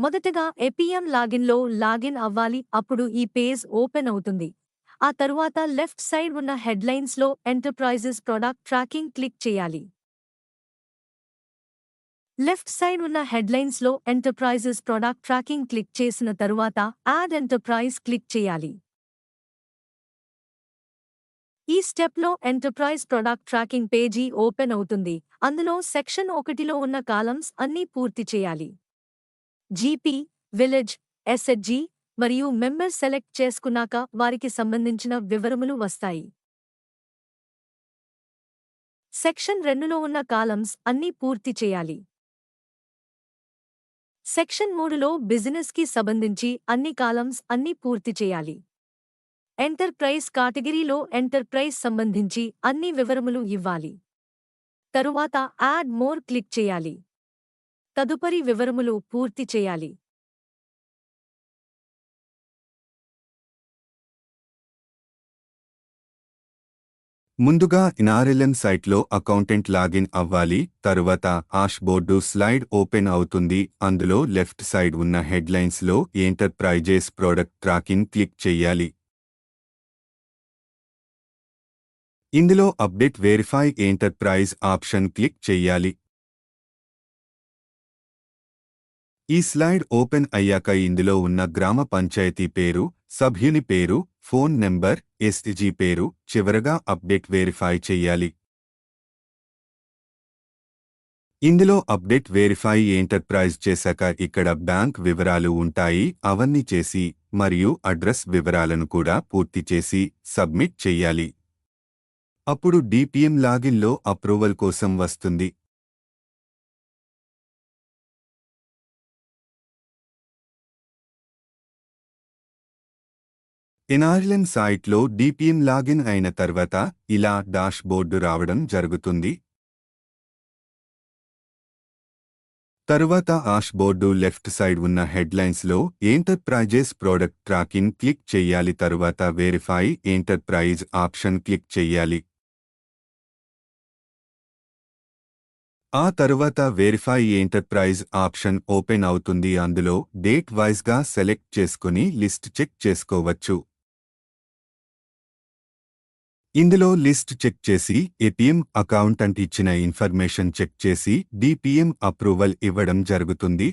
మొదటగా APM లాగిన్లో login అవ్వాలి. అప్పుడు ఈ పేజ్ ఓపెన్ అవుతుంది. ఆ తరువాత లెఫ్ట్ సైడ్ ఉన్న హెడ్లైన్స్లో ఎంటర్ప్రైజెస్ ప్రొడక్ట్ ట్రాకింగ్ క్లిక్ చేయాలి. లెఫ్ట్ సైడ్ ఉన్న హెడ్లైన్స్లో ఎంటర్ప్రైజెస్ ప్రొడక్ట్ ట్రాకింగ్ క్లిక్ చేసిన తరువాత యాడ్ ఎంటర్ప్రైజ్ క్లిక్ చేయాలి. ఈ స్టెప్లో enterprise product tracking page open అవుతుంది. అందులో సెక్షన్ 1లో ఉన్న కాలమ్స్ అన్నీ పూర్తి చేయాలి. జీపీ, విలేజ్, ఎస్హెచ్జీ మరియు మెంబర్ సెలెక్ట్ చేసుకున్నాక వారికి సంబంధించిన వివరములు వస్తాయి. సెక్షన్ 2లో ఉన్న కాలమ్స్ అన్నీ పూర్తి చేయాలి. సెక్షన్ 3లో బిజినెస్కి సంబంధించి అన్ని కాలమ్స్ అన్నీ పూర్తి చేయాలి. ఎంటర్ప్రైజ్ కేటగిరీలో ఎంటర్ప్రైజ్ సంబంధించి అన్ని వివరములు ఇవ్వాలి. తరువాత యాడ్ మోర్ క్లిక్ చేయాలి. తదుపరి వివరములు పూర్తి చేయాలి. ముందుగా ఎన్ఆర్ఎల్ఎం సైట్లో అకౌంటెంట్ లాగిన్ అవ్వాలి. తరువాత డాష్బోర్డు స్లైడ్ ఓపెన్ అవుతుంది. అందులో లెఫ్ట్ సైడ్ ఉన్న హెడ్లైన్స్లో ఎంటర్ప్రైజెస్ ప్రొడక్ట్ ట్రాకింగ్ క్లిక్ చేయాలి. ఇందులో update verify enterprise option click చేయాలి. ఈ స్లైడ్ ఓపెన్ అయ్యాక ఇందులో ఉన్న గ్రామ పంచాయతీ పేరు, సభ్యుని పేరు, ఫోన్ నెంబర్, ఎస్టీజీ పేరు చివరగా అప్డేట్ వెరిఫై చేయాలి. ఇందులో అప్డేట్ వెరిఫై ఎంటర్ప్రైజ్ చేశాక ఇక్కడ బ్యాంక్ వివరాలు ఉంటాయి. అవన్నీ చేసి మరియు అడ్రస్ వివరాలను కూడా పూర్తి చేసి సబ్మిట్ చెయ్యాలి. అప్పుడు డిపిఎం లాగిన్లో అప్రూవల్ కోసం వస్తుంది. ఎన్ఆర్ఎల్ఎం సైట్లో డిపిఎం లాగిన్ అయిన తర్వాత ఇలా డాష్బోర్డు రావడం జరుగుతుంది. తరువాత డాష్బోర్డు లెఫ్ట్ సైడ్ ఉన్న హెడ్లైన్స్లో ఎంటర్ప్రైజెస్ ప్రొడక్ట్ ట్రాకింగ్ క్లిక్ చెయ్యాలి. తరువాత వెరిఫై ఎంటర్ప్రైజ్ ఆప్షన్ క్లిక్ చెయ్యాలి. ఆ తరువాత వెరిఫై ఎంటర్ప్రైజ్ ఆప్షన్ ఓపెన్ అవుతుంది. అందులో డేట్ వైజ్గా సెలెక్ట్ చేసుకుని లిస్ట్ చెక్ చేసుకోవచ్చు. ఇందులో లిస్ట్ చెక్ చేసి ఏపీఎం అకౌంటెంట్ ఇచ్చిన ఇన్ఫర్మేషన్ చెక్ చేసి డిపిఎం అప్రూవల్ ఇవ్వడం జరుగుతుంది.